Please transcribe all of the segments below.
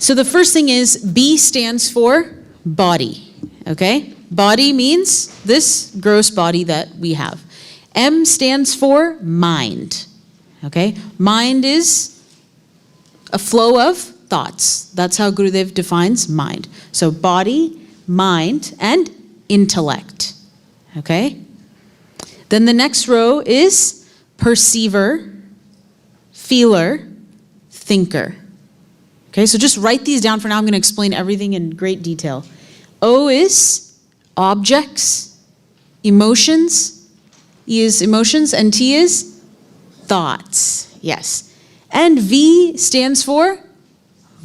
So the first thing is B stands for body, okay? Body means this gross body that we have. M stands for mind, okay? Mind is a flow of thoughts. That's how Gurudev defines mind. So body, mind, and intellect, okay? Then the next row is perceiver, feeler, thinker. Okay, so just write these down for now. I'm going to explain everything in great detail. O is objects, emotions. E is emotions, and T is thoughts. Yes. And V stands for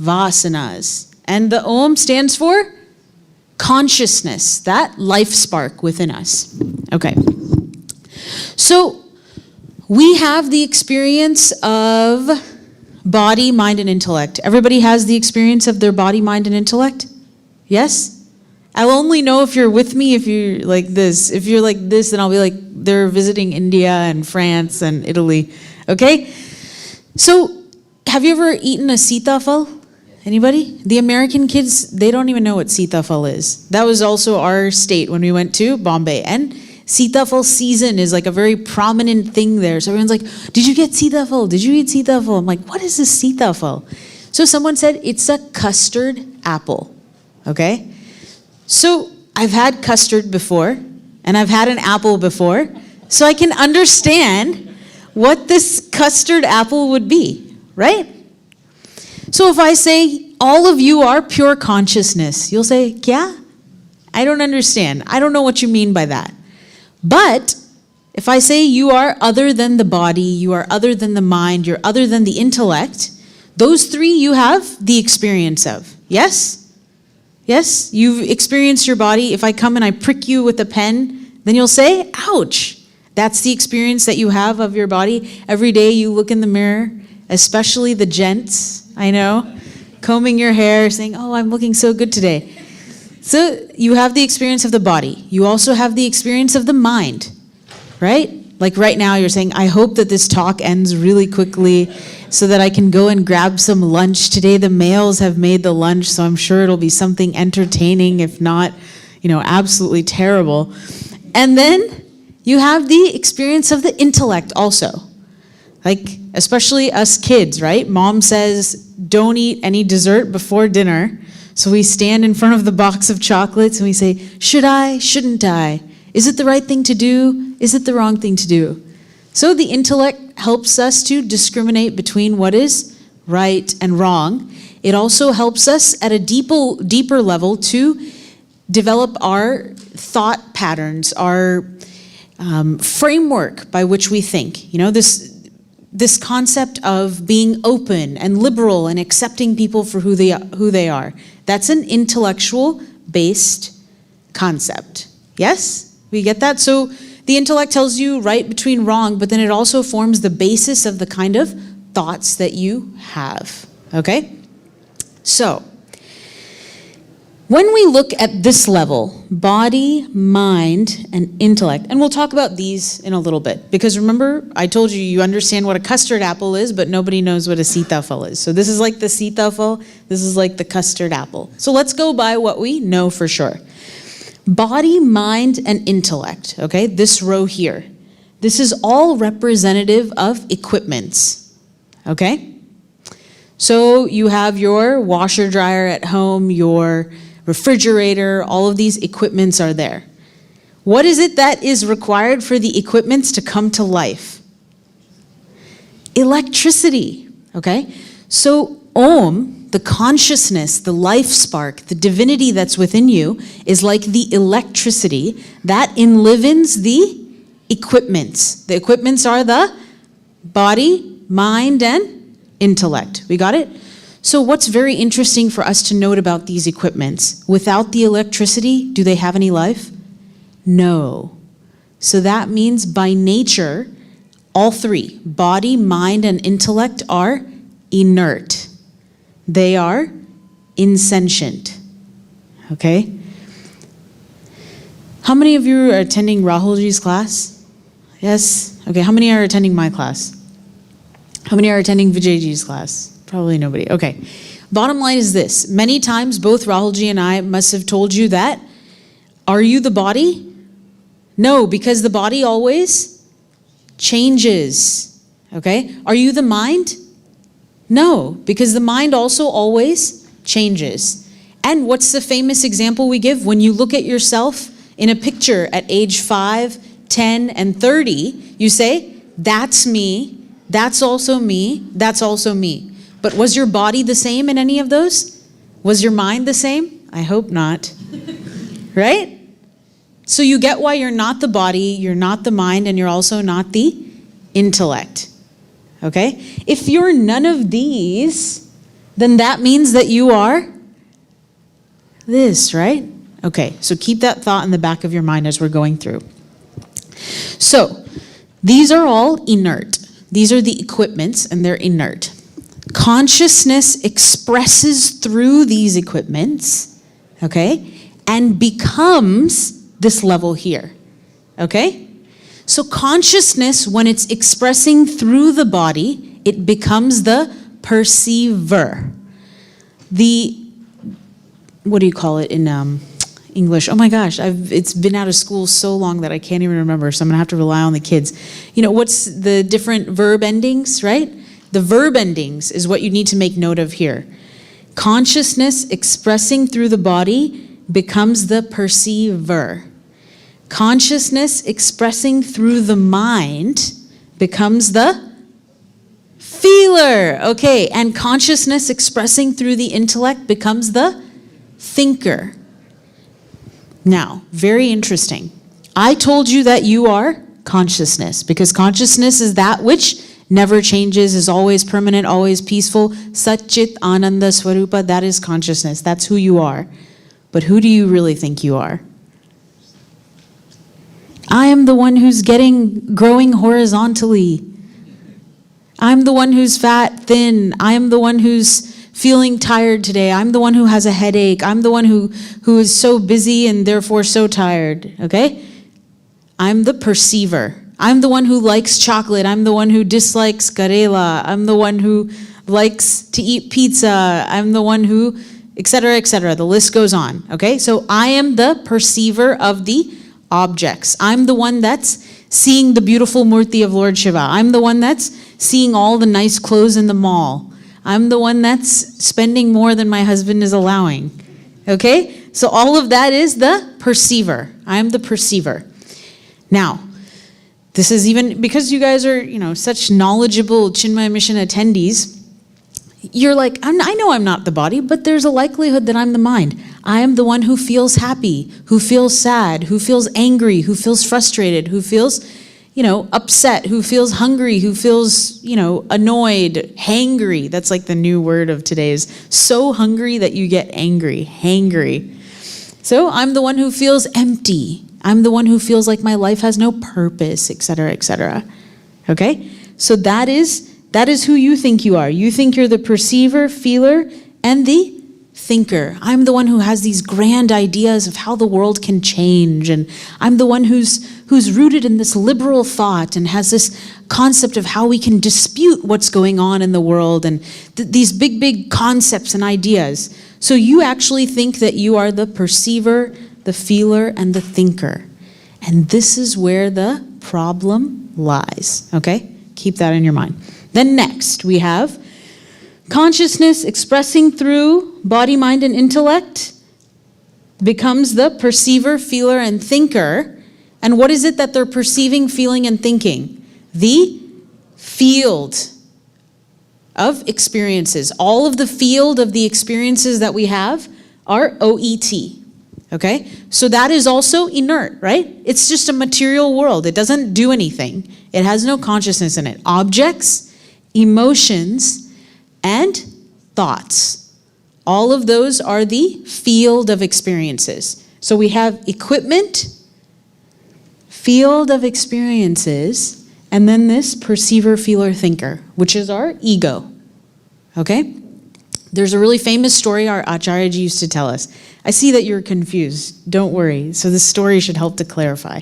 Vasanas. And the Om stands for consciousness, that life spark within us. Okay. So we have the experience of body, mind, and intellect. Everybody has the experience of their body, mind, and intellect? Yes? I'll only know if you're with me if you're like this. If you're like this, then I'll be like, they're visiting India and France and Italy. Okay? So, have you ever eaten a sitafal? Anybody? The American kids, they don't even know what sitafal is. That was also our state when we went to Bombay. And sitafal season is like a very prominent thing there. So everyone's like, did you get sitafal? Did you eat sitafal? I'm like, what is this sitafal? So someone said, it's a custard apple, okay? So I've had custard before, and I've had an apple before, so I can understand what this custard apple would be, right? So if I say, all of you are pure consciousness, you'll say, Kya? I don't understand. I don't know what you mean by that. But if I say you are other than the body, you are other than the mind, you're other than the intellect, those three you have the experience of. Yes? Yes? You've experienced your body. If I come and I prick you with a pen, then you'll say, ouch. That's the experience that you have of your body. Every day you look in the mirror, especially the gents, I know, combing your hair, saying, oh, I'm looking so good today. So you have the experience of the body. You also have the experience of the mind, right? Like right now you're saying, I hope that this talk ends really quickly so that I can go and grab some lunch. Today the males have made the lunch, so I'm sure it'll be something entertaining, if not, absolutely terrible. And then you have the experience of the intellect also. Like, especially us kids, right? Mom says, don't eat any dessert before dinner. So we stand in front of the box of chocolates and we say, should I, shouldn't I? Is it the right thing to do? Is it the wrong thing to do? So the intellect helps us to discriminate between what is right and wrong. It also helps us at a deeper level to develop our thought patterns, our framework by which we think. This concept of being open and liberal and accepting people for who they are. That's an intellectual-based concept. Yes? We get that? So the intellect tells you right between wrong, but then it also forms the basis of the kind of thoughts that you have. Okay? So, when we look at this level, body, mind, and intellect, and we'll talk about these in a little bit, because remember, I told you understand what a custard apple is, but nobody knows what a sitafal is. So this is like the sitafal, this is like the custard apple. So let's go by what we know for sure. Body, mind, and intellect, okay, this row here. This is all representative of equipments, okay? So you have your washer dryer at home, your refrigerator, all of these equipments are there. What is it that is required for the equipments to come to life? Electricity, okay? So Om, the consciousness, the life spark, the divinity that's within you is like the electricity that enlivens the equipments. The equipments are the body, mind, and intellect. We got it? So what's very interesting for us to note about these equipments, without the electricity, do they have any life? No. So that means by nature, all three, body, mind, and intellect are inert. They are insentient. Okay? How many of you are attending Rahulji's class? Yes? Okay, how many are attending my class? How many are attending Vijayji's class? Probably nobody. Okay. Bottom line is this. Many times, both Rahulji and I must have told you that. Are you the body? No, because the body always changes. Okay? Are you the mind? No, because the mind also always changes. And what's the famous example we give? When you look at yourself in a picture at age 5, 10, and 30, you say, that's me, that's also me, that's also me. But was your body the same in any of those? Was your mind the same? I hope not. Right? So you get why you're not the body, you're not the mind, and you're also not the intellect. Okay? If you're none of these, then that means that you are this, right? Okay, so keep that thought in the back of your mind as we're going through. So, these are all inert. These are the equipments, and they're inert. Consciousness expresses through these equipments, okay, and becomes this level here, okay? So consciousness, when it's expressing through the body, it becomes the perceiver. What do you call it in English? Oh my gosh, it's been out of school so long that I can't even remember, so I'm gonna have to rely on the kids. You know, what's the different verb endings, right? The verb endings is what you need to make note of here. Consciousness expressing through the body becomes the perceiver. Consciousness expressing through the mind becomes the feeler. Okay, and consciousness expressing through the intellect becomes the thinker. Now, very interesting. I told you that you are consciousness, because consciousness is that which never changes, is always permanent, always peaceful. Satchit Ananda Swarupa, that is consciousness. That's who you are. But who do you really think you are? I am the one who's growing horizontally. I'm the one who's fat, thin. I am the one who's feeling tired today. I'm the one who has a headache. I'm the one who is so busy and therefore so tired, okay? I'm the perceiver. I'm the one who likes chocolate. I'm the one who dislikes Karela. I'm the one who likes to eat pizza. I'm the one who, etc., etc. The list goes on, okay? So I am the perceiver of the objects. I'm the one that's seeing the beautiful Murti of Lord Shiva. I'm the one that's seeing all the nice clothes in the mall. I'm the one that's spending more than my husband is allowing. Okay? So all of that is the perceiver. I'm the perceiver. Now, this is even, because you guys are, such knowledgeable Chinmaya Mission attendees, you're like, I know I'm not the body, but there's a likelihood that I'm the mind. I am the one who feels happy, who feels sad, who feels angry, who feels frustrated, who feels, upset, who feels hungry, who feels, annoyed, hangry. That's like the new word of today's. So hungry that you get angry, hangry. So I'm the one who feels empty. I'm the one who feels like my life has no purpose, etc., etc. Okay? So that is who you think you are. You think you're the perceiver, feeler, and the thinker. I'm the one who has these grand ideas of how the world can change, and I'm the one who's rooted in this liberal thought and has this concept of how we can dispute what's going on in the world, and these big concepts and ideas. So you actually think that you are the perceiver, the feeler, and the thinker. And this is where the problem lies, okay? Keep that in your mind. Then next, we have consciousness expressing through body, mind, and intellect becomes the perceiver, feeler, and thinker. And what is it that they're perceiving, feeling, and thinking? The field of experiences. All of the field of the experiences that we have are OET. Okay? So that is also inert, right? It's just a material world. It doesn't do anything. It has no consciousness in it. Objects, emotions, and thoughts. All of those are the field of experiences. So we have equipment, field of experiences, and then this perceiver, feeler, thinker, which is our ego. Okay? There's a really famous story our Acharyaji used to tell us. I see that you're confused. Don't worry. So this story should help to clarify.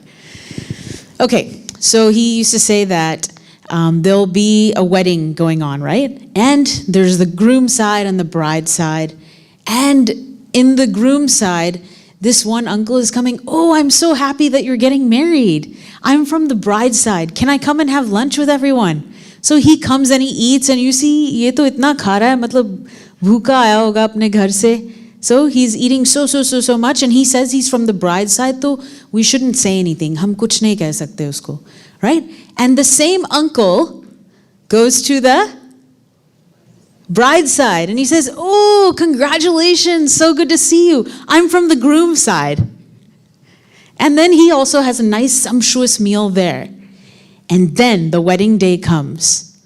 Okay, so he used to say that there'll be a wedding going on, right? And there's the groom side and the bride side. And in the groom side, this one uncle is coming, oh, I'm so happy that you're getting married. I'm from the bride side. Can I come and have lunch with everyone? So he comes and he eats, and you see, ye to itna kha raha hai, matlab bhuka aaya hoga apne ghar se. So he's eating so much, and he says he's from the bride side, so we shouldn't say anything. Hum kuch nahi keh sakte usko, right? And the same uncle goes to the bride side, and he says, oh, congratulations, so good to see you. I'm from the groom side. And then he also has a nice sumptuous meal there. And then the wedding day comes.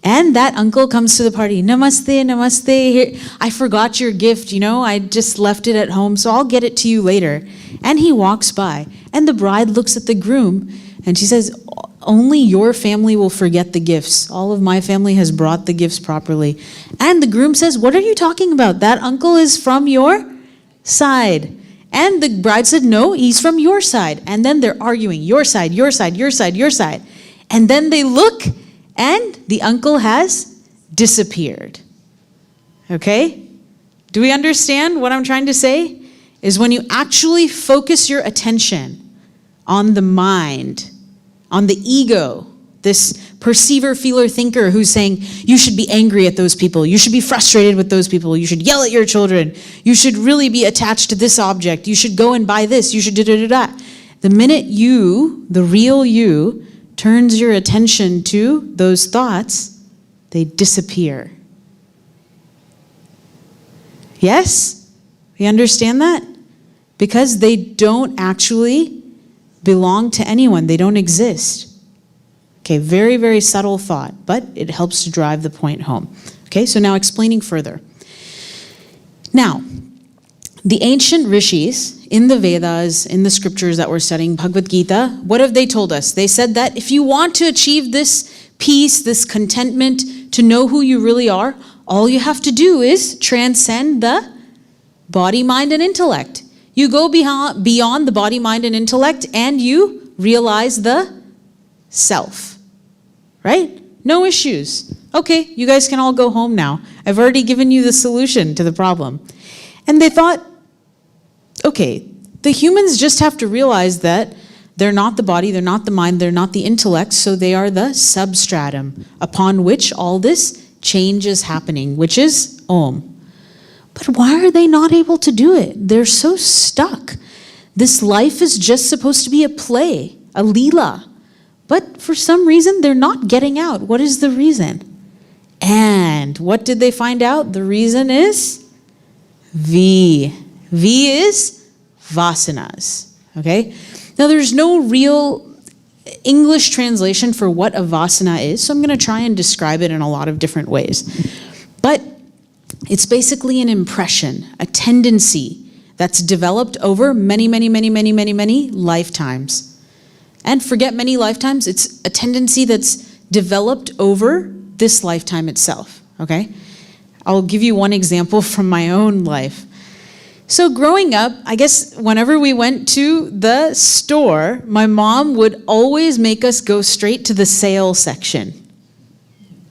And that uncle comes to the party. Namaste, namaste. Here, I forgot your gift, I just left it at home, so I'll get it to you later. And he walks by. And the bride looks at the groom, and she says, only your family will forget the gifts. All of my family has brought the gifts properly. And the groom says, what are you talking about? That uncle is from your side. And the bride said, no, he's from your side. And then they're arguing, your side, your side, your side, your side. And then they look, and the uncle has disappeared. Okay? Do we understand what I'm trying to say? Is when you actually focus your attention on the mind, on the ego, this perceiver, feeler, thinker who's saying, you should be angry at those people, you should be frustrated with those people, you should yell at your children, you should really be attached to this object, you should go and buy this, you should da-da-da-da. The minute you, the real you, turns your attention to those thoughts, they disappear. Yes? You understand that? Because they don't actually belong to anyone. They don't exist. Okay, very, very subtle thought, but it helps to drive the point home. Okay, so now explaining further. Now, the ancient rishis in the Vedas, in the scriptures that we're studying, Bhagavad Gita, what have they told us? They said that if you want to achieve this peace, this contentment, to know who you really are, all you have to do is transcend the body, mind, and intellect. You go beyond the body, mind, and intellect, and you realize the self, right? No issues. Okay, you guys can all go home now. I've already given you the solution to the problem. And they thought, okay, the humans just have to realize that they're not the body, they're not the mind, they're not the intellect, so they are the substratum upon which all this change is happening, which is Om. But why are they not able to do it? They're so stuck. This life is just supposed to be a play, a leela. But for some reason, they're not getting out. What is the reason? And what did they find out? The reason is V. V is Vasanas. Okay? Now, there's no real English translation for what a Vasana is, so I'm going to try and describe it in a lot of different ways. But it's basically an impression, a tendency that's developed over many lifetimes. And forget many lifetimes, it's a tendency that's developed over this lifetime itself, okay? I'll give you one example from my own life. So growing up, I guess whenever we went to the store, my mom would always make us go straight to the sale section.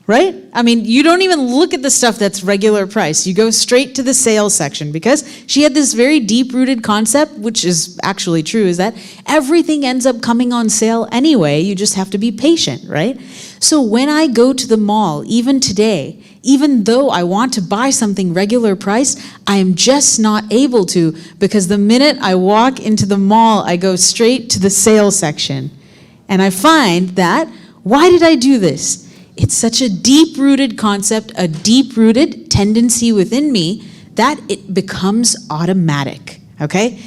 Right? I mean, you don't even look at the stuff that's regular price. You go straight to the sale section because she had this very deep-rooted concept, which is actually true, is that everything ends up coming on sale anyway. You just have to be patient, right? So when I go to the mall, even today, even though I want to buy something regular price, I am just not able to because the minute I walk into the mall, I go straight to the sale section. And I find that, why did I do this? It's such a deep-rooted concept, a deep-rooted tendency within me that it becomes automatic, okay?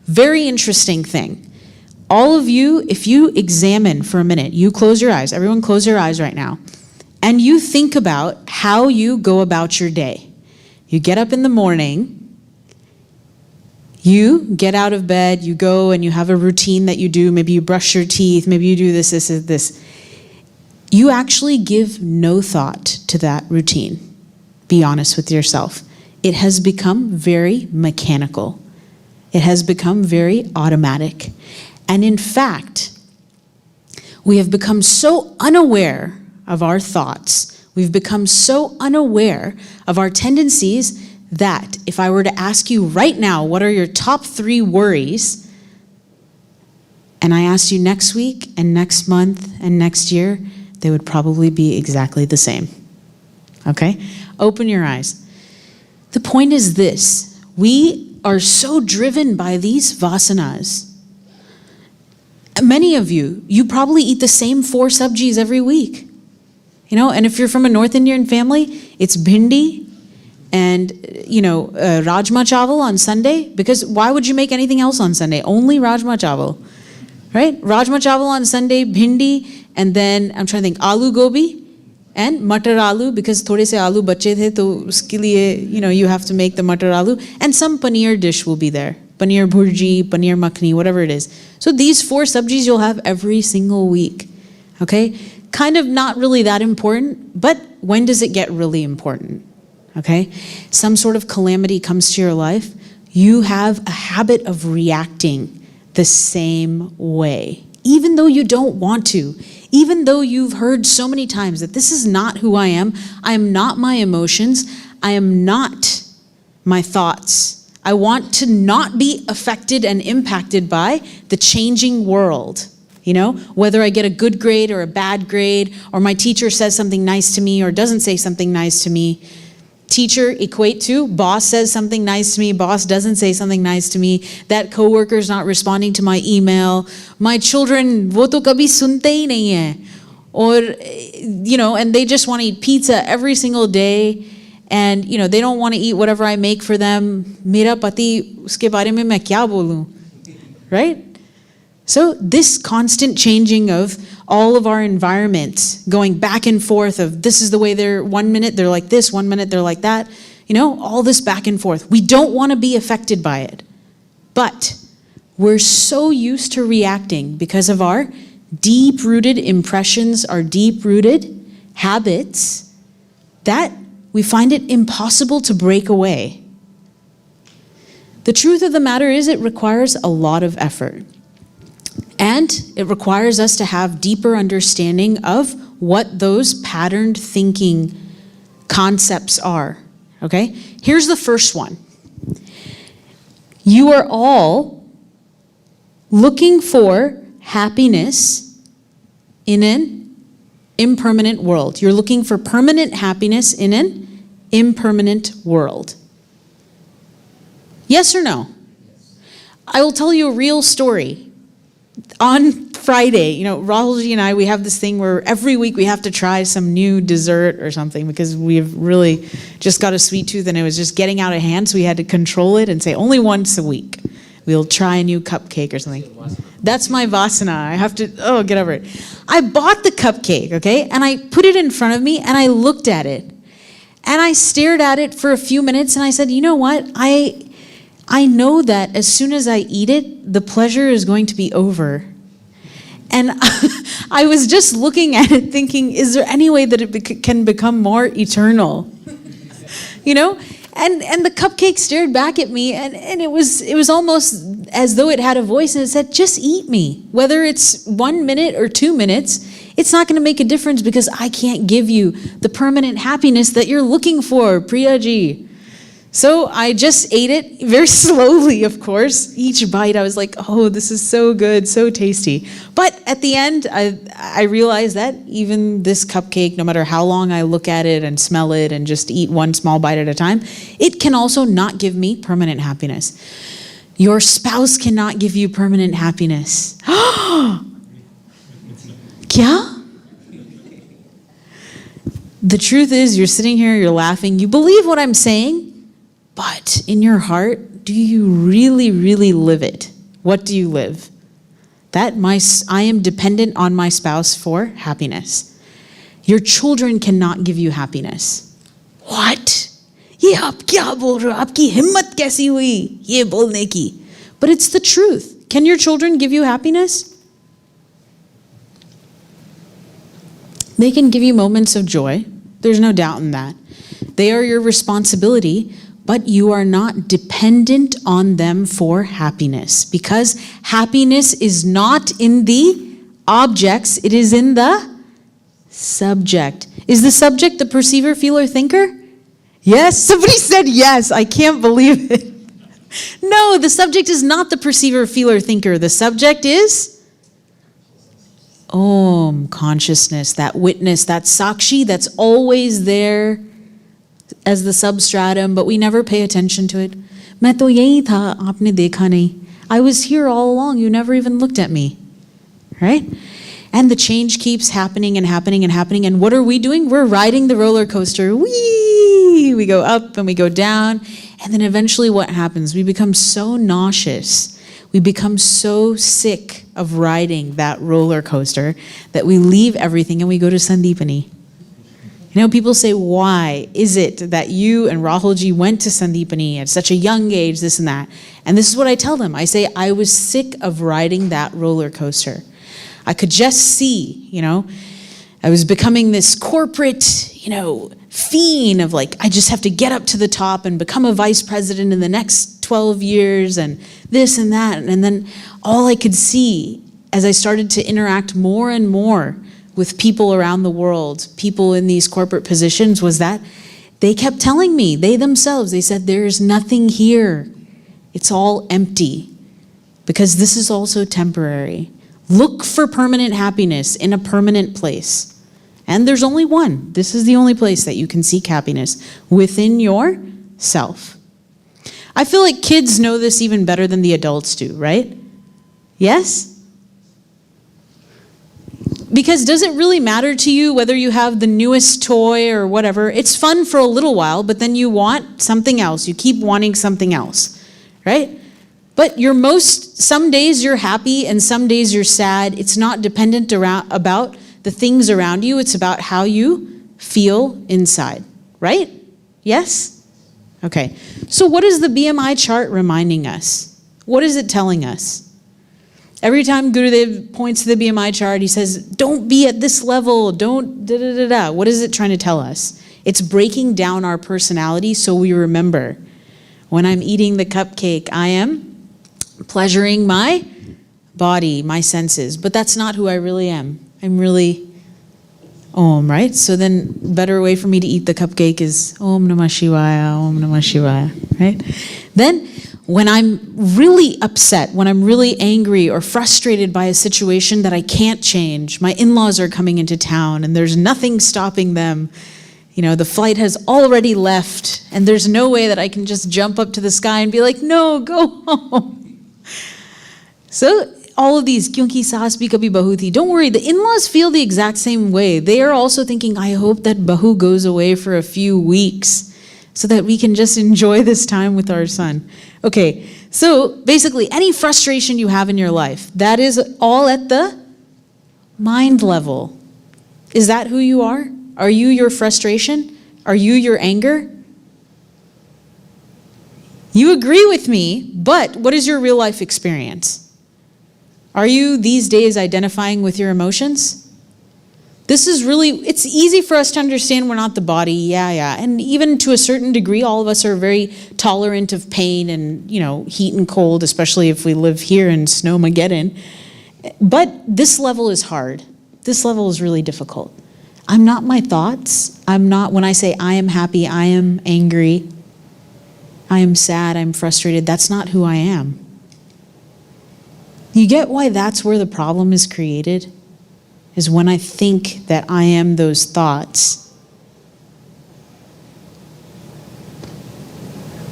Very interesting thing. All of you, if you examine for a minute, you close your eyes, everyone close your eyes right now, and you think about how you go about your day. You get up in the morning, you get out of bed, you go and you have a routine that you do, maybe you brush your teeth, maybe you do this. You actually give no thought to that routine. Be honest with yourself. It has become very mechanical. It has become very automatic. And in fact, We have become so unaware of our thoughts. We've become so unaware of our tendencies that if I were to ask you right now, what are your top 3 worries? And I asked you next week and next month and next year, they would probably be exactly the same. Okay? Open your eyes. The point is this: we are so driven by these vasanas. Many of you probably eat the same 4 sabjis every week. You know, and if you're from a North Indian family, it's bhindi and, rajma chawal on Sunday. Because why would you make anything else on Sunday? Only rajma chawal, right? Rajma chawal on Sunday, bhindi, and then I'm trying to think, aloo gobi and matar aloo, because thode se aloo bache the, to uske liye, you have to make the matar aloo, and some paneer dish will be there. Paneer bhurji, paneer makhni, whatever it is. So these 4 sabjis you'll have every single week, okay? Kind of not really that important, but when does it get really important, okay? Some sort of calamity comes to your life, you have a habit of reacting the same way, even though you don't want to, even though you've heard so many times that this is not who I am not my emotions, I am not my thoughts. I want to not be affected and impacted by the changing world. Whether I get a good grade or a bad grade, or my teacher says something nice to me or doesn't say something nice to me. Teacher equate to boss says something nice to me, boss doesn't say something nice to me, that coworker's not responding to my email, my children, wo to kabhi sunte hi nahi hai. Or, and they just want to eat pizza every single day. And, they don't want to eat whatever I make for them. Mera pati, uske baare mein main kya bolu? Right? So this constant changing of all of our environments, going back and forth of this is the way they're, 1 minute they're like this, 1 minute they're like that, all this back and forth. We don't want to be affected by it. But we're so used to reacting because of our deep-rooted impressions, our deep-rooted habits, that we find it impossible to break away. The truth of the matter is it requires a lot of effort. And it requires us to have deeper understanding of what those patterned thinking concepts are. Okay? Here's the first one. You are all looking for happiness in an impermanent world. You're looking for permanent happiness in an impermanent world. Yes or no? I will tell you a real story. On Friday, Rahulji and I, we have this thing where every week we have to try some new dessert or something because we've really just got a sweet tooth and it was just getting out of hand, so we had to control it and say only once a week we'll try a new cupcake or something. That's my Vasana. I have to, get over it. I bought the cupcake, okay, and I put it in front of me and I looked at it. And I stared at it for a few minutes and I said, you know what, I know that as soon as I eat it, the pleasure is going to be over. And I was just looking at it thinking, is there any way that it can become more eternal? And the cupcake stared back at me and it was almost as though it had a voice and it said, just eat me. Whether it's 1 minute or 2 minutes, it's not going to make a difference because I can't give you the permanent happiness that you're looking for, Priyaji. So I just ate it very slowly, of course. Each bite, I was like, oh, this is so good, so tasty. But at the end, I realized that even this cupcake, no matter how long I look at it and smell it and just eat one small bite at a time, it can also not give me permanent happiness. Your spouse cannot give you permanent happiness. Kya? The truth is, you're sitting here, you're laughing, you believe what I'm saying, but in your heart, do you really, really live it? What do you live? That I am dependent on my spouse for happiness. Your children cannot give you happiness. What? Ye aap kya bol rahe ho? Aapki himmat kaisi hui ye bolne ki? But it's the truth. Can your children give you happiness? They can give you moments of joy. There's no doubt in that. They are your responsibility, but you are not dependent on them for happiness because happiness is not in the objects, it is in the subject. Is the subject the perceiver, feeler, thinker? Yes, somebody said yes. I can't believe it. No, the subject is not the perceiver, feeler, thinker. The subject is Om, consciousness, that witness, that sakshi that's always there as the substratum, but we never pay attention to it. Main to yahi tha, aapne dekha nahi. I was here all along, you never even looked at me. Right? And the change keeps happening and happening and happening. And what are we doing? We're riding the roller coaster. Whee! We go up and we go down. And then eventually what happens? We become so nauseous. We become so sick of riding that roller coaster that we leave everything and we go to Sandipani. You know, people say, why is it that you and Rahulji went to Sandipani at such a young age, this and that? And this is what I tell them. I say, I was sick of riding that roller coaster. I could just see, I was becoming this corporate, fiend of like, I just have to get up to the top and become a vice president in the next 12 years and this and that. And then all I could see as I started to interact more and more with people around the world, people in these corporate positions, was that they kept telling me, they themselves, they said, there's nothing here. It's all empty because this is also temporary. Look for permanent happiness in a permanent place. And there's only one. This is the only place that you can seek happiness, within yourself. I feel like kids know this even better than the adults do, right? Yes? Because does it really matter to you whether you have the newest toy or whatever? It's fun for a little while, but then you want something else. You keep wanting something else, right? But some days you're happy and some days you're sad. It's not dependent about the things around you. It's about how you feel inside, right? Yes? Okay. So what is the BMI chart reminding us? What is it telling us? Every time Gurudev points to the BMI chart, he says, don't be at this level, don't da-da-da-da. What is it trying to tell us? It's breaking down our personality so we remember. When I'm eating the cupcake, I am pleasuring my body, my senses, but that's not who I really am. I'm really Om, right? So then better way for me to eat the cupcake is Om Namah Shivaya, Om Namah Shivaya, right? Then when I'm really upset, when I'm really angry or frustrated by a situation that I can't change, my in-laws are coming into town and there's nothing stopping them. The flight has already left and there's no way that I can just jump up to the sky and be like, no, go home. So all of these, kyunki saas bhi kabhi bahu thi. Don't worry, the in-laws feel the exact same way. They are also thinking, I hope that bahu goes away for a few weeks so that we can just enjoy this time with our son. Okay, so basically any frustration you have in your life, that is all at the mind level. Is that who you are? Are you your frustration? Are you your anger? You agree with me, but what is your real life experience? Are you these days identifying with your emotions? It's easy for us to understand we're not the body, yeah. And even to a certain degree, all of us are very tolerant of pain and, heat and cold, especially if we live here in Snowmageddon. But this level is hard. This level is really difficult. I'm not my thoughts. When I say I am happy, I am angry, I am sad, I'm frustrated, that's not who I am. You get why that's where the problem is created? Is when I think that I am those thoughts.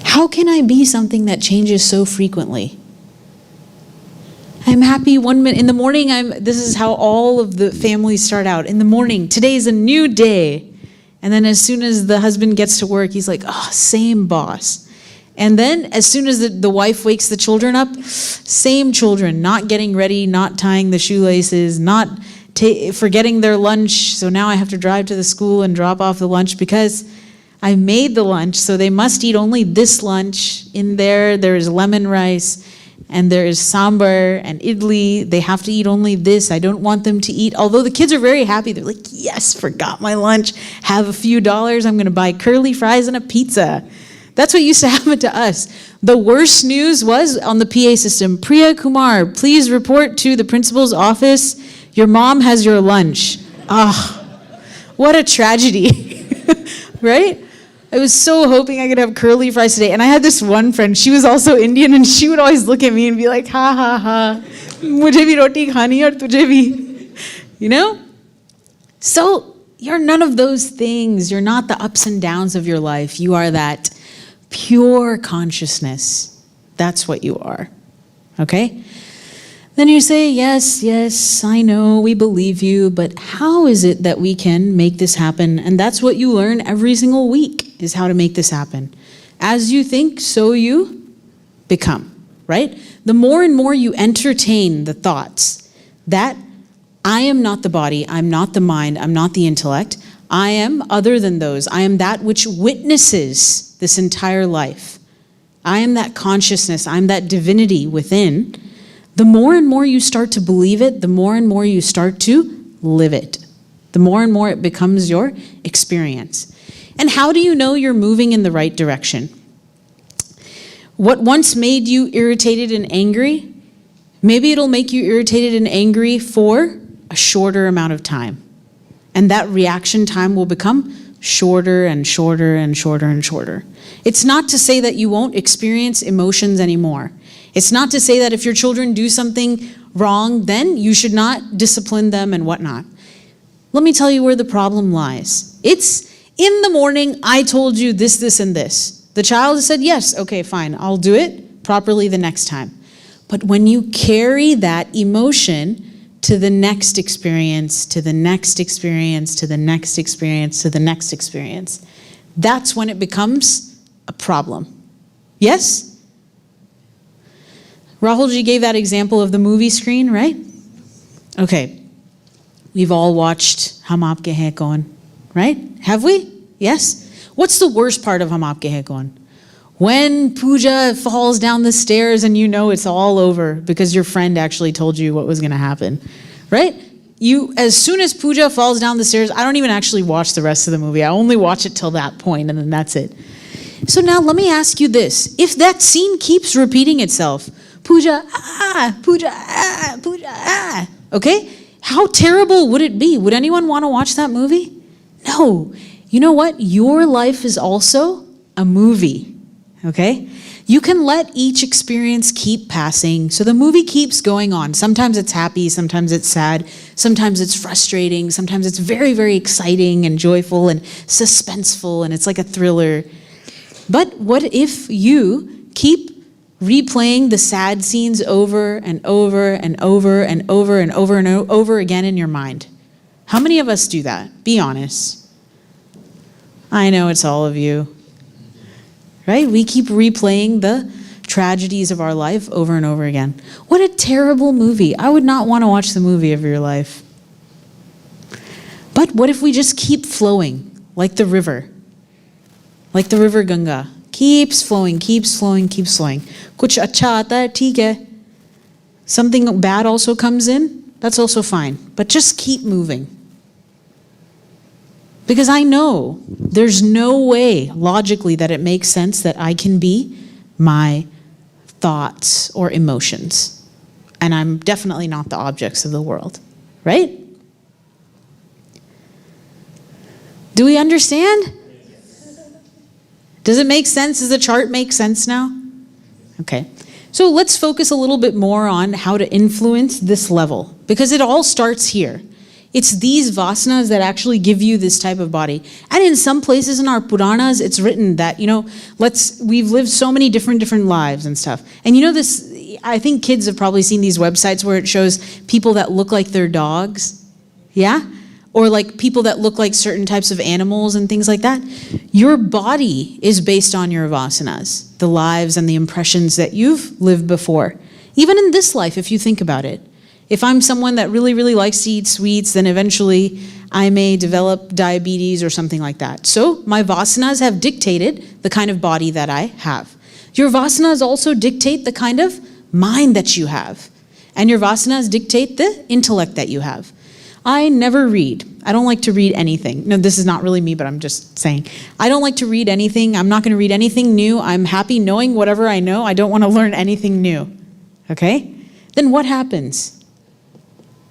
How can I be something that changes so frequently? I'm happy 1 minute, in the morning, this is how all of the families start out. In the morning, today's a new day. And then as soon as the husband gets to work, he's like, same boss. And then as soon as the wife wakes the children up, same children, not getting ready, not tying the shoelaces, not forgetting their lunch. So now I have to drive to the school and drop off the lunch because I made the lunch. So they must eat only this lunch. In there is lemon rice and there is sambar and idli. They have to eat only this. I don't want them to eat. Although the kids are very happy. They're like, yes, forgot my lunch. Have a few dollars. I'm going to buy curly fries and a pizza. That's what used to happen to us. The worst news was on the PA system. Priya Kumar, please report to the principal's office. Your mom has your lunch. Ah, what a tragedy, right? I was so hoping I could have curly fries today. And I had this one friend, she was also Indian, and she would always look at me and be like, ha, ha, ha, mujhe bhi roti khani aur tujhe bhi, you know? So you're none of those things. You're not the ups and downs of your life. You are that pure consciousness. That's what you are, okay? Then you say, yes, yes, I know, we believe you, but how is it that we can make this happen? And that's what you learn every single week, is how to make this happen. As you think, so you become, right? The more and more you entertain the thoughts that I am not the body, I'm not the mind, I'm not the intellect, I am other than those. I am that which witnesses this entire life. I am that consciousness, I'm that divinity within. The more and more you start to believe it, the more and more you start to live it. The more and more it becomes your experience. And how do you know you're moving in the right direction? What once made you irritated and angry, maybe it'll make you irritated and angry for a shorter amount of time. And that reaction time will become shorter and shorter and shorter and shorter. It's not to say that you won't experience emotions anymore. It's not to say that if your children do something wrong, then you should not discipline them and whatnot. Let me tell you where the problem lies. It's in the morning, I told you this, this, and this. The child has said, yes, okay, fine, I'll do it properly the next time. But when you carry that emotion to the next experience, to the next experience, to the next experience, to the next experience, that's when it becomes a problem. Yes? Rahulji gave that example of the movie screen, right? Okay. We've all watched Hum Aapke Hain Kaun, right? Have we? Yes? What's the worst part of Hum Aapke Hain Kaun? When Pooja falls down the stairs and you know it's all over because your friend actually told you what was going to happen, right? As soon as Pooja falls down the stairs, I don't even actually watch the rest of the movie. I only watch it till that point and then that's it. So now let me ask you this. If that scene keeps repeating itself, Pooja, Pooja, Pooja, okay? How terrible would it be? Would anyone want to watch that movie? No. You know what? Your life is also a movie, okay? You can let each experience keep passing, so the movie keeps going on. Sometimes it's happy, sometimes it's sad, sometimes it's frustrating, sometimes it's very, very exciting and joyful and suspenseful, and it's like a thriller. But what if you keep replaying the sad scenes over and over and over and over and over and over again in your mind? How many of us do that? Be honest. I know it's all of you. Right? We keep replaying the tragedies of our life over and over again. What a terrible movie. I would not want to watch the movie of your life. But what if we just keep flowing like the river? Like the river Ganga. Keeps flowing, keeps flowing, keeps flowing. Kuch acha aata hai, theek hai. Something bad also comes in, that's also fine. But just keep moving. Because I know there's no way logically that it makes sense that I can be my thoughts or emotions. And I'm definitely not the objects of the world, right? Do we understand? Does it make sense? Does the chart make sense now? Okay. So let's focus a little bit more on how to influence this level, because it all starts here. It's these vasanas that actually give you this type of body. And in some places in our Puranas, it's written that, we've lived so many different lives and stuff. And this, I think kids have probably seen these websites where it shows people that look like they're dogs. Yeah? Or like people that look like certain types of animals and things like that. Your body is based on your vasanas, the lives and the impressions that you've lived before. Even in this life, if you think about it. If I'm someone that really, really likes to eat sweets, then eventually I may develop diabetes or something like that. So my vasanas have dictated the kind of body that I have. Your vasanas also dictate the kind of mind that you have. And your vasanas dictate the intellect that you have. I never read. I don't like to read anything. No, this is not really me, but I'm just saying. I don't like to read anything. I'm not going to read anything new. I'm happy knowing whatever I know. I don't want to learn anything new. Okay? Then what happens?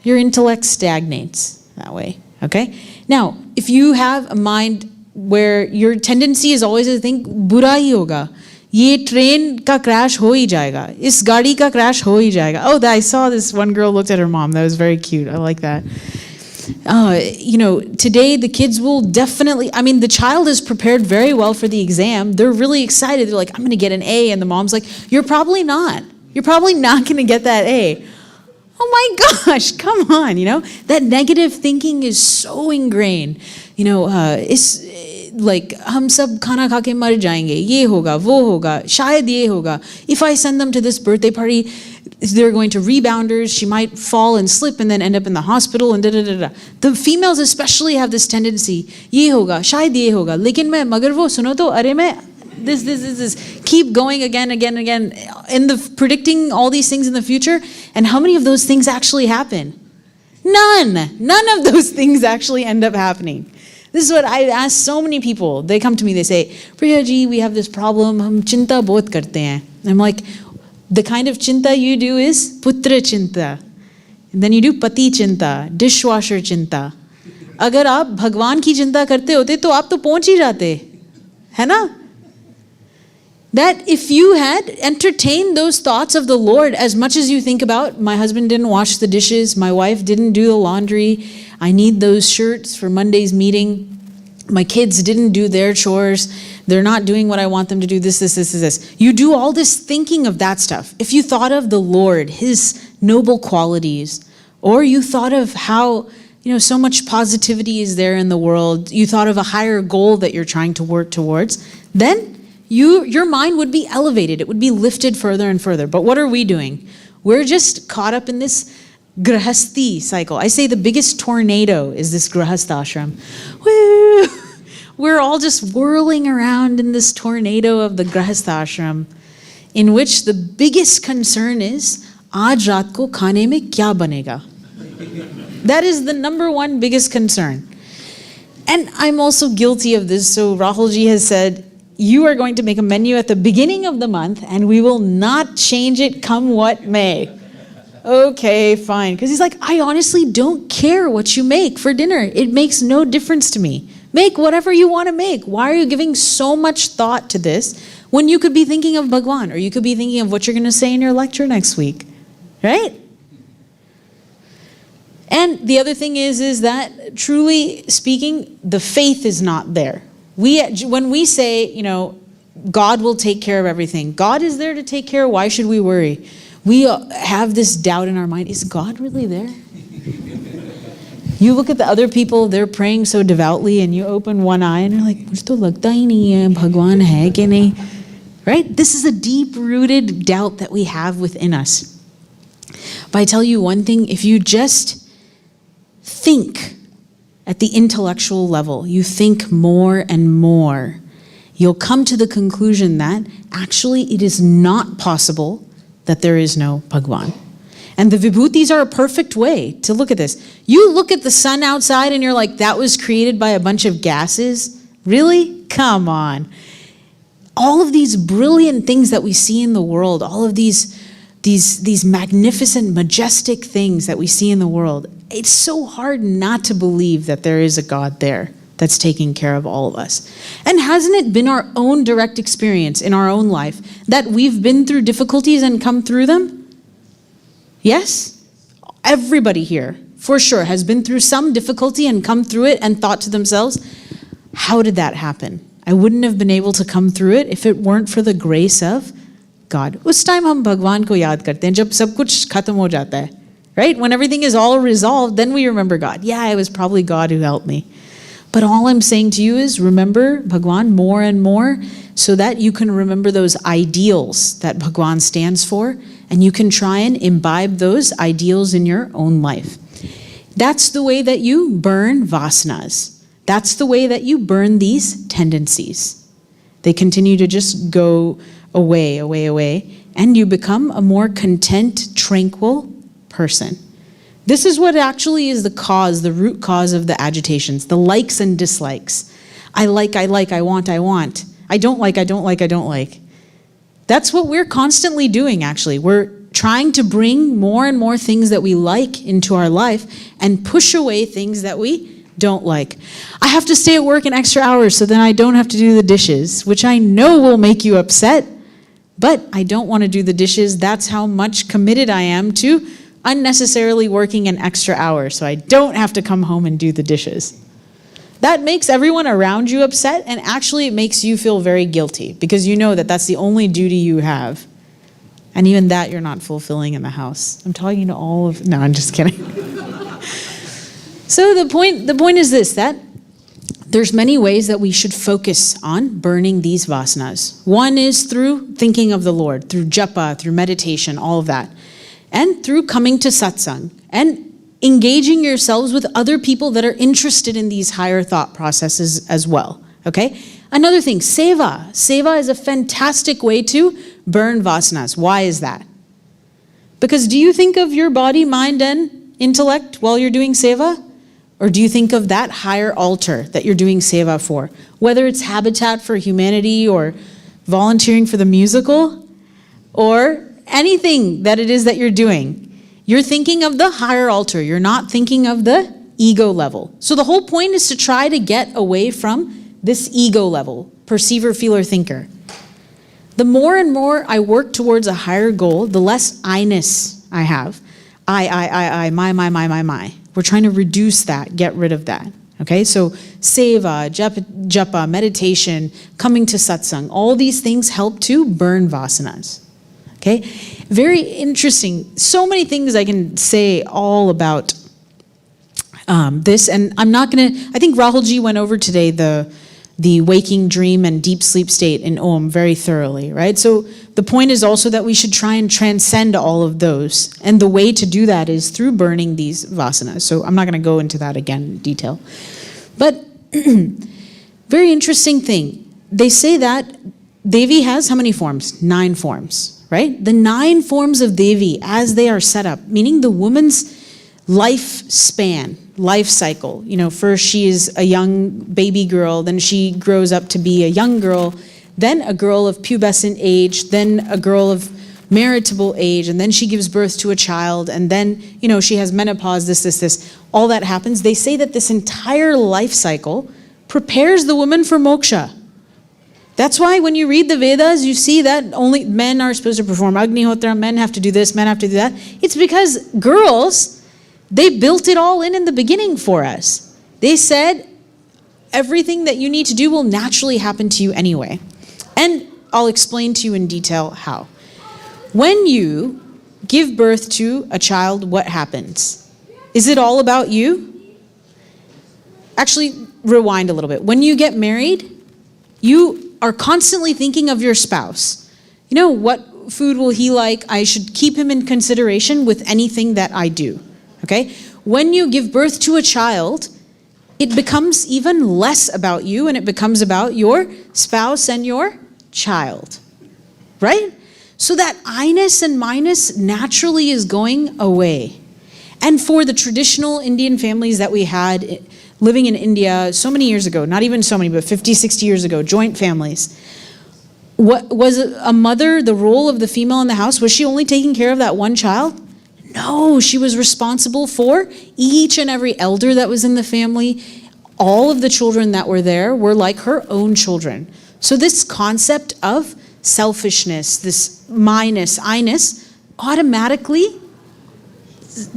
Your intellect stagnates that way, okay? Now, if you have a mind where your tendency is always to think, बुरा ही होगा, ये train का crash हो ही जाएगा, इस गाड़ी का crash हो ही जाएगा. Oh, I saw this one girl looked at her mom. That was very cute. I like that. Today the kids will definitely, the child is prepared very well for the exam. They're really excited. They're like, I'm going to get an A. And the mom's like, you're probably not. You're probably not going to get that A. Oh my gosh, come on, That negative thinking is so ingrained. It's like, हम सब खाना खा के मर जाएंगे, ये होगा, वो होगा, शायद ये होगा. If I send them to this birthday party, they're going to rebounders, she might fall and slip and then end up in the hospital and da-da-da-da. The females especially have this tendency, ये होगा, शायद ये होगा, लेकिन मैं, मगर वो सुनो तो, अरे मैं, this, keep going again, in the predicting all these things in the future. And how many of those things actually happen? None of those things actually end up happening. This is what I ask so many people. They come to me, they say, Priya ji, we have this problem, hum chinta bahut karte hain. I'm like, the kind of chinta you do is putra chinta. And then you do pati chinta, dishwasher chinta. अगर आप भगवान की चिंता करते होते तो आप तो पहुंच ही जाते, है ना? That if you had entertained those thoughts of the Lord as much as you think about, my husband didn't wash the dishes, my wife didn't do the laundry, I need those shirts for Monday's meeting, my kids didn't do their chores, they're not doing what I want them to do, this. You do all this thinking of that stuff. If you thought of the Lord, His noble qualities, or you thought of how, so much positivity is there in the world, you thought of a higher goal that you're trying to work towards, then your mind would be elevated. It would be lifted further and further. But what are we doing? We're just caught up in this grahasti cycle. I say the biggest tornado is this grahastha ashram. Woo! We're all just whirling around in this tornado of the grahastha ashram, in which the biggest concern is, aaj raat ko khane mein kya banega? That is the number one biggest concern. And I'm also guilty of this. So Rahulji has said, you are going to make a menu at the beginning of the month and we will not change it come what may. Okay, fine. Because he's like, I honestly don't care what you make for dinner. It makes no difference to me. Make whatever you want to make. Why are you giving so much thought to this when you could be thinking of Bhagwan, or you could be thinking of what you're going to say in your lecture next week, right? And the other thing is that truly speaking, the faith is not there. When we say, God will take care of everything, God is there to take care. Why should we worry? We have this doubt in our mind. Is God really there? You look at the other people, they're praying so devoutly, and you open one eye and you're like, mujhe to lagta hi nahi hai, Bhagwan hai ki nahi? Right? This is a deep-rooted doubt that we have within us. But I tell you one thing, if you just think at the intellectual level, you think more and more, you'll come to the conclusion that actually it is not possible that there is no Bhagwan. And the vibhutis are a perfect way to look at this. You look at the sun outside and you're like, that was created by a bunch of gases? Really? Come on. All of these brilliant things that we see in the world, all of these magnificent, majestic things that we see in the world, it's so hard not to believe that there is a God there that's taking care of all of us. And hasn't it been our own direct experience in our own life that we've been through difficulties and come through them? Yes? Everybody here, for sure, has been through some difficulty and come through it and thought to themselves, how did that happen? I wouldn't have been able to come through it if it weren't for the grace of God. Us time hum Bhagwan ko yaad karte hain, jab sab kuch khatam ho jata hai. Right? When everything is all resolved, then we remember God. Yeah, it was probably God who helped me. But all I'm saying to you is remember Bhagwan more and more so that you can remember those ideals that Bhagwan stands for, and you can try and imbibe those ideals in your own life. That's the way that you burn vasanas. That's the way that you burn these tendencies. They continue to just go away, and you become a more content, tranquil person. This is what actually is the root cause of the agitations, the likes and dislikes. I like, I want. I don't like. That's what we're constantly doing, actually. We're trying to bring more and more things that we like into our life and push away things that we don't like. I have to stay at work an extra hour so then I don't have to do the dishes, which I know will make you upset, but I don't want to do the dishes. That's how much committed I am to unnecessarily working an extra hour so I don't have to come home and do the dishes. That makes everyone around you upset, and actually it makes you feel very guilty because you know that that's the only duty you have. And even that you're not fulfilling in the house. I'm talking to all of, no, I'm just kidding. So the point is this, that there's many ways that we should focus on burning these vasanas. One is through thinking of the Lord, through japa, through meditation, all of that. And through coming to satsang and engaging yourselves with other people that are interested in these higher thought processes as well, okay? Another thing, seva. Seva is a fantastic way to burn vasanas. Why is that? Because do you think of your body, mind, and intellect while you're doing seva? Or do you think of that higher altar that you're doing seva for? Whether it's Habitat for Humanity or volunteering for the musical or anything that it is that you're doing. You're thinking of the higher altar. You're not thinking of the ego level. So the whole point is to try to get away from this ego level, perceiver, feeler, thinker. The more and more I work towards a higher goal, the less I-ness I have. I, my. We're trying to reduce that, get rid of that. Okay, so seva, japa, meditation, coming to satsang, all these things help to burn vasanas. Okay, very interesting. So many things I can say all about this, and I'm not gonna, I think Rahulji went over today the waking dream and deep sleep state in Om very thoroughly, right? So the point is also that we should try and transcend all of those, and the way to do that is through burning these vasanas. So I'm not gonna go into that again in detail. But very interesting thing, they say that Devi has how many forms? 9 forms. Right? The 9 forms of Devi as they are set up, meaning the woman's lifespan, life cycle. You know, first she is a young baby girl, then she grows up to be a young girl, then a girl of pubescent age, then a girl of maritable age, and then she gives birth to a child, and then, you know, she has menopause, this. All that happens. They say that this entire life cycle prepares the woman for moksha. That's why when you read the Vedas, you see that only men are supposed to perform Agnihotra, men have to do this, men have to do that. It's because girls, they built it all in the beginning for us. They said everything that you need to do will naturally happen to you anyway. And I'll explain to you in detail how. When you give birth to a child, what happens? Is it all about you? Actually, rewind a little bit. When you get married, you are constantly thinking of your spouse. You know, what food will he like? I should keep him in consideration with anything that I do, okay? When you give birth to a child, it becomes even less about you and it becomes about your spouse and your child, right? So that I-ness and my-ness naturally is going away. And for the traditional Indian families that we had living in India so many years ago, not even so many, but 50, 60 years ago, joint families. What was a mother, the role of the female in the house, was she only taking care of that one child? No, she was responsible for each and every elder that was in the family. All of the children that were there were like her own children. So this concept of selfishness, this my-ness, I-ness, automatically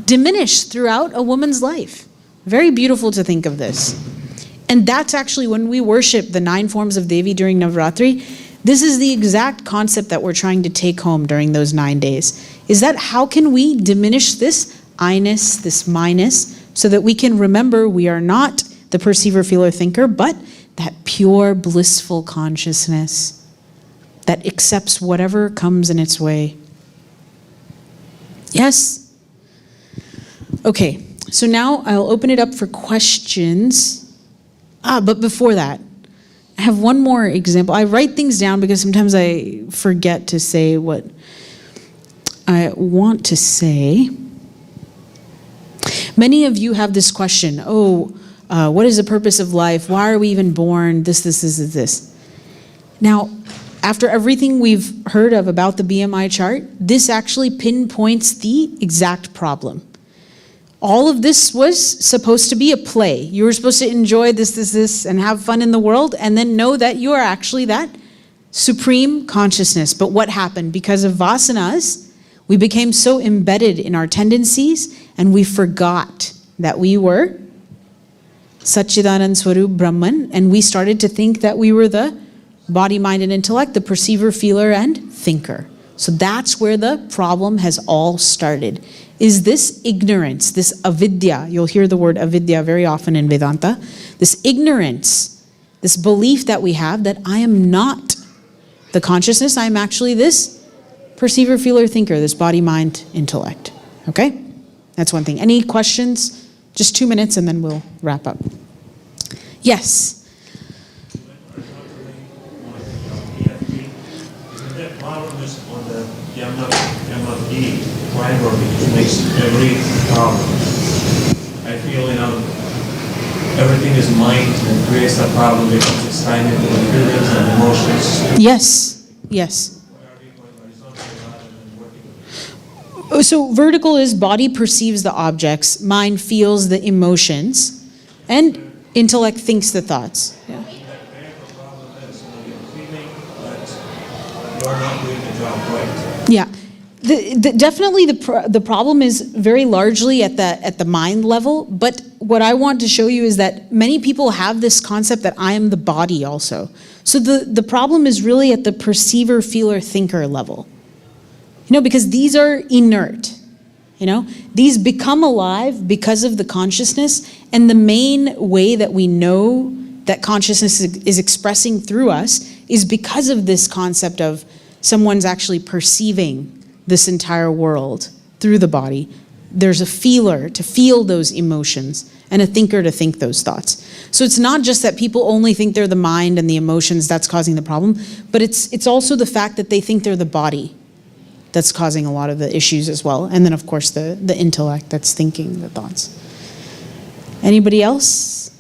diminished throughout a woman's life. Very beautiful to think of this. And that's actually when we worship the 9 forms of Devi during Navratri, this is the exact concept that we're trying to take home during those 9 days. Is that how can we diminish this I-ness, this my-ness, so that we can remember we are not the perceiver, feeler, thinker, but that pure, blissful consciousness that accepts whatever comes in its way. Yes? Okay. So now I'll open it up for questions. But before that, I have one more example. I write things down because sometimes I forget to say what I want to say. Many of you have this question, what is the purpose of life? Why are we even born? This. Now, after everything we've heard of about the BMI chart, this actually pinpoints the exact problem. All of this was supposed to be a play. You were supposed to enjoy this, and have fun in the world, and then know that you are actually that supreme consciousness. But what happened? Because of Vasanas, we became so embedded in our tendencies, and we forgot that we were Satchidanand Swarup Brahman, and we started to think that we were the body, mind, and intellect, the perceiver, feeler, and thinker. So that's where the problem has all started, is this ignorance, this avidya. You'll hear the word avidya very often in Vedanta. This ignorance, this belief that we have that I am not the consciousness, I am actually this perceiver, feeler, thinker, this body, mind, intellect. Okay? That's one thing. Any questions? Just 2 minutes and then we'll wrap up. Yes? The problem is on the MFD fiber, which makes every problem. I feel, everything is mind and creates a problem because it's tied into the feelings and emotions. Yes, yes. So vertical is body perceives the objects, mind feels the emotions, and intellect thinks the thoughts. Yeah. The problem is, you're feeling that you're not doing the job right. Yeah. Definitely the problem is very largely at the mind level, but what I want to show you is that many people have this concept that I am the body also. So the problem is really at the perceiver, feeler, thinker level. Because these are inert. These become alive because of the consciousness, and the main way that we know that consciousness is expressing through us is because of this concept of someone's actually perceiving this entire world through the body. There's a feeler to feel those emotions and a thinker to think those thoughts. So it's not just that people only think they're the mind and the emotions that's causing the problem, but it's also the fact that they think they're the body that's causing a lot of the issues as well. And then of course the intellect that's thinking the thoughts. Anybody else?